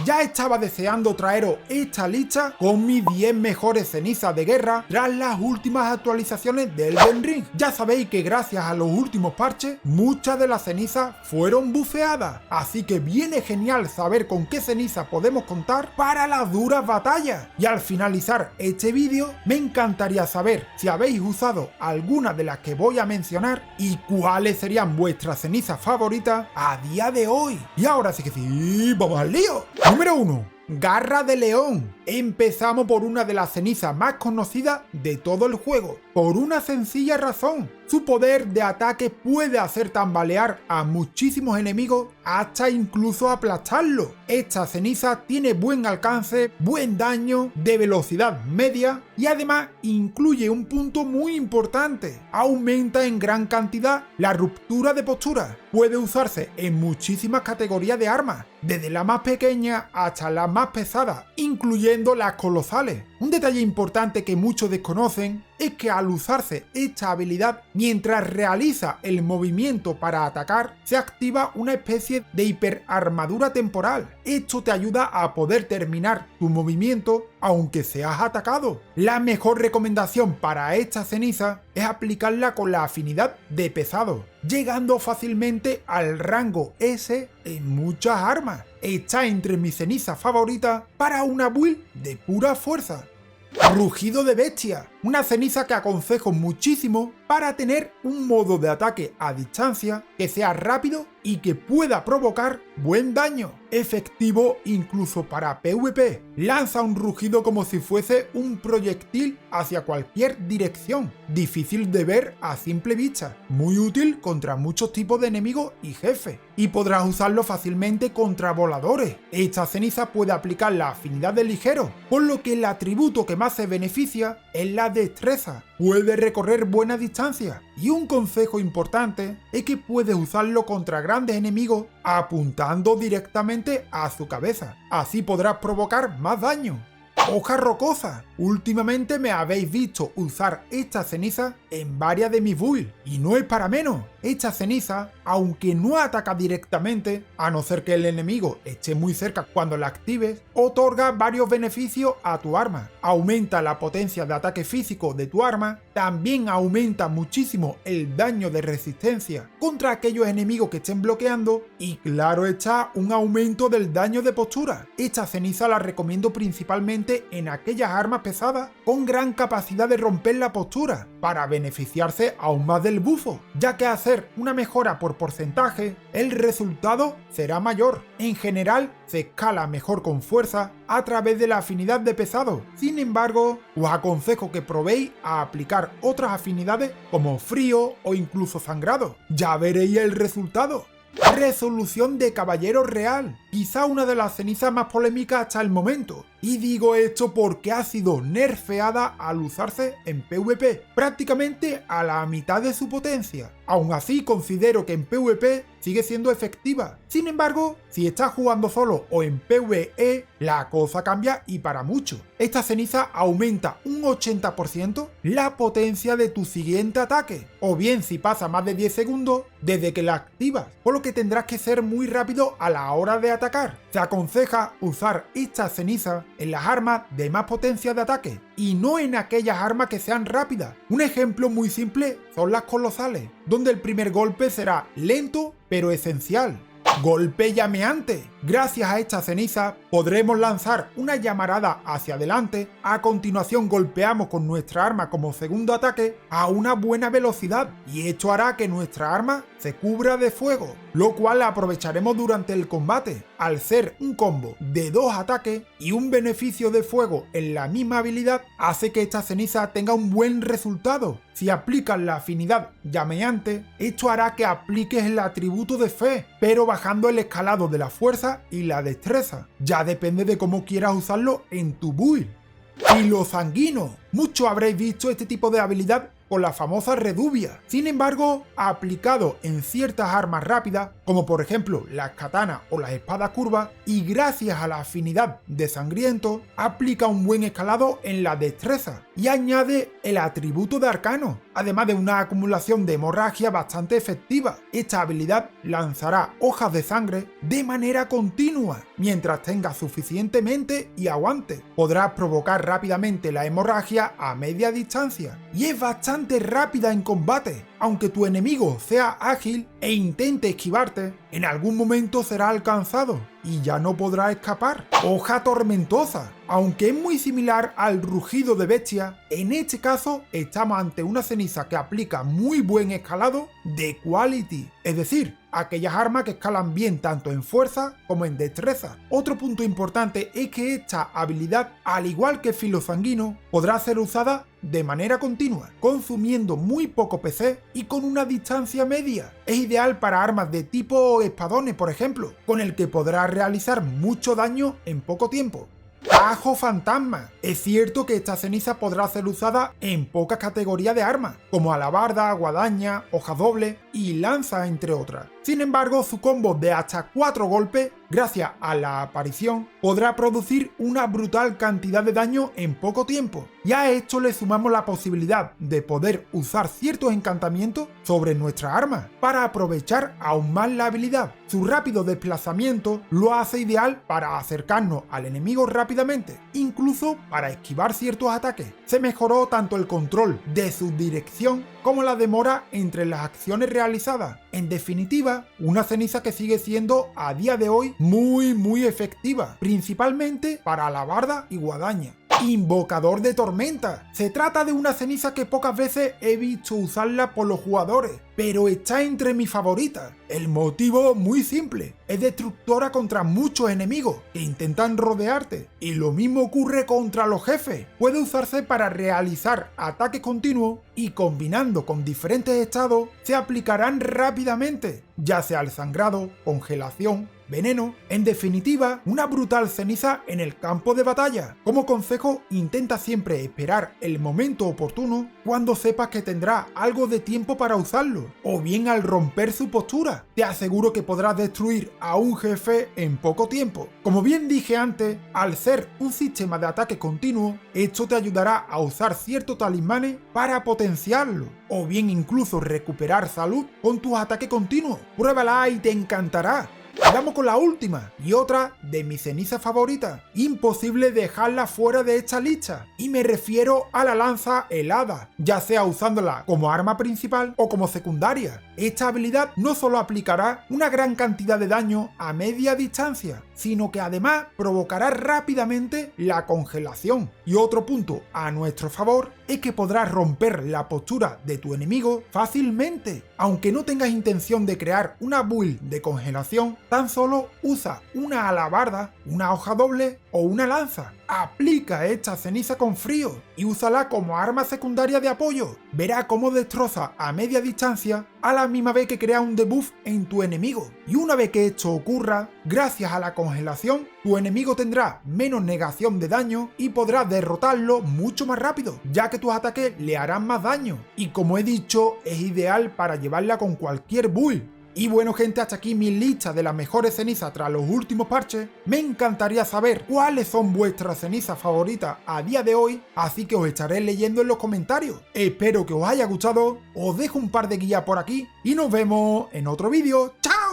Ya estaba deseando traeros esta lista con mis 10 mejores cenizas de guerra tras las últimas actualizaciones del Elden Ring. Ya sabéis que gracias a los últimos parches, muchas de las cenizas fueron bufeadas, así que viene genial saber con qué cenizas podemos contar para las duras batallas. Y al finalizar este vídeo, me encantaría saber si habéis usado alguna de las que voy a mencionar y cuáles serían vuestras cenizas favoritas a día de hoy. Y ahora sí que sí, ¡vamos al lío! Número 1. Garra de León. Empezamos por una de las cenizas más conocidas de todo el juego, por una sencilla razón. Su poder de ataque puede hacer tambalear a muchísimos enemigos hasta incluso aplastarlos. Esta ceniza tiene buen alcance, buen daño, de velocidad media y además incluye un punto muy importante: aumenta en gran cantidad la ruptura de postura. Puede usarse en muchísimas categorías de armas, desde la más pequeña hasta la más pesada, incluyendo las colosales. Un detalle importante que muchos desconocen es que al usarse esta habilidad, mientras realiza el movimiento para atacar, se activa una especie de hiperarmadura temporal. Esto te ayuda a poder terminar tu movimiento aunque seas atacado. La mejor recomendación para esta ceniza es aplicarla con la afinidad de pesado, llegando fácilmente al rango S en muchas armas. Está entre mis cenizas favoritas para una build de pura fuerza. Rugido de Bestia, una ceniza que aconsejo muchísimo para tener un modo de ataque a distancia que sea rápido y que pueda provocar buen daño, efectivo incluso para PvP. Lanza un rugido como si fuese un proyectil hacia cualquier dirección, difícil de ver a simple vista, muy útil contra muchos tipos de enemigos y jefes, y podrás usarlo fácilmente contra voladores. Esta ceniza puede aplicar la afinidad de ligero, por lo que el atributo que más se beneficia es la destreza. Puede recorrer buena distancia, y un consejo importante es que puedes usarlo contra grandes enemigos apuntando directamente a su cabeza. Así podrás provocar más daño. Hoja rocosa. Últimamente me habéis visto usar esta ceniza en varias de mis builds, y no es para menos. Esta ceniza, aunque no ataca directamente, a no ser que el enemigo esté muy cerca cuando la actives, otorga varios beneficios a tu arma. Aumenta la potencia de ataque físico de tu arma, también aumenta muchísimo el daño de resistencia contra aquellos enemigos que estén bloqueando, y claro está, un aumento del daño de postura. Esta ceniza la recomiendo principalmente en aquellas armas pesadas con gran capacidad de romper la postura, para beneficiarse aún más del bufo, ya que hacer una mejora por porcentaje, el resultado será mayor. En general, se escala mejor con fuerza a través de la afinidad de pesado. Sin embargo, os aconsejo que probéis a aplicar otras afinidades como frío o incluso sangrado. Ya veréis el resultado. Resolución de Caballero Real, quizá una de las cenizas más polémicas hasta el momento. Y digo esto porque ha sido nerfeada al usarse en PvP, prácticamente a la mitad de su potencia. Aún así considero que en PvP sigue siendo efectiva. Sin embargo, si estás jugando solo o en PvE, la cosa cambia y para mucho. Esta ceniza aumenta un 80% la potencia de tu siguiente ataque, o bien si pasa más de 10 segundos desde que la activas, por lo que tendrás que ser muy rápido a la hora de atacar. Se aconseja usar esta ceniza en las armas de más potencia de ataque y no en aquellas armas que sean rápidas. Un ejemplo muy simple son las colosales, donde el primer golpe será lento pero esencial. Golpe llameante. Gracias a esta ceniza podremos lanzar una llamarada hacia adelante, a continuación golpeamos con nuestra arma como segundo ataque a una buena velocidad, y esto hará que nuestra arma se cubra de fuego, lo cual aprovecharemos durante el combate. Al ser un combo de 2 ataques y un beneficio de fuego en la misma habilidad, hace que esta ceniza tenga un buen resultado. Si aplicas la afinidad llameante, esto hará que apliques el atributo de fe, pero bajando el escalado de la fuerza y la destreza. Ya depende de cómo quieras usarlo en tu build. Filo sanguino. Muchos habréis visto este tipo de habilidad con la famosa redubia. Sin embargo, aplicado en ciertas armas rápidas, como por ejemplo las katanas o las espadas curvas, y gracias a la afinidad de sangriento, aplica un buen escalado en la destreza y añade el atributo de arcano. además de una acumulación de hemorragia bastante efectiva. Esta habilidad lanzará hojas de sangre de manera continua, mientras tengas suficientemente y aguante. Podrás provocar rápidamente la hemorragia a media distancia, y es bastante rápida en combate. Aunque tu enemigo sea ágil e intente esquivarte, en algún momento será alcanzado y ya no podrá escapar. Hoja tormentosa. Aunque es muy similar al rugido de bestia, en este caso estamos ante una ceniza que aplica muy buen escalado de quality, es decir, aquellas armas que escalan bien tanto en fuerza como en destreza. Otro punto importante es que esta habilidad, al igual que Filo Sanguino, podrá ser usada de manera continua, consumiendo muy poco PC y con una distancia media. Es ideal para armas de tipo espadones, por ejemplo, con el que podrás realizar mucho daño en poco tiempo. Tajo fantasma. Es cierto que esta ceniza podrá ser usada en pocas categorías de armas, como alabarda, guadaña, hoja doble y lanza, entre otras. Sin embargo, su combo de hasta 4 golpes, gracias a la aparición, podrá producir una brutal cantidad de daño en poco tiempo. Y a esto le sumamos la posibilidad de poder usar ciertos encantamientos sobre nuestra arma para aprovechar aún más la habilidad. Su rápido desplazamiento lo hace ideal para acercarnos al enemigo rápidamente, incluso para esquivar ciertos ataques. Se mejoró tanto el control de su dirección como la demora entre las acciones realizadas. En definitiva, una ceniza que sigue siendo a día de hoy muy efectiva, principalmente para alabarda y guadaña. Invocador de tormenta. Se trata de una ceniza que pocas veces he visto usarla por los jugadores, pero está entre mis favoritas. El motivo muy simple, es destructora contra muchos enemigos que intentan rodearte, y lo mismo ocurre contra los jefes. Puede usarse para realizar ataques continuos y combinando con diferentes estados se aplicarán rápidamente, ya sea el sangrado, congelación, veneno, en definitiva, una brutal ceniza en el campo de batalla. Como consejo, intenta siempre esperar el momento oportuno cuando sepas que tendrás algo de tiempo para usarlo, o bien al romper su postura. Te aseguro que podrás destruir a un jefe en poco tiempo. Como bien dije antes, al ser un sistema de ataque continuo, esto te ayudará a usar ciertos talismanes para potenciarlo, o bien incluso recuperar salud con tus ataques continuos. Pruébala y te encantará. Vamos con la última y otra de mis cenizas favoritas. Imposible dejarla fuera de esta lista, y me refiero a la lanza helada, ya sea usándola como arma principal o como secundaria. Esta habilidad no solo aplicará una gran cantidad de daño a media distancia, sino que además provocará rápidamente la congelación. Y otro punto a nuestro favor es que podrás romper la postura de tu enemigo fácilmente. Aunque no tengas intención de crear una build de congelación, tan solo usa una alabarda, una hoja doble o una lanza. Aplica esta ceniza con frío y úsala como arma secundaria de apoyo. Verá cómo destroza a media distancia a la misma vez que crea un debuff en tu enemigo. Y una vez que esto ocurra, gracias a la congelación, tu enemigo tendrá menos negación de daño y podrás derrotarlo mucho más rápido, ya que tus ataques le harán más daño. Y como he dicho, es ideal para llevarla con cualquier build. Y bueno gente, hasta aquí mi lista de las mejores cenizas tras los últimos parches. Me encantaría saber cuáles son vuestras cenizas favoritas a día de hoy, así que os estaré leyendo en los comentarios. Espero que os haya gustado, os dejo un par de guías por aquí y nos vemos en otro vídeo. ¡Chao!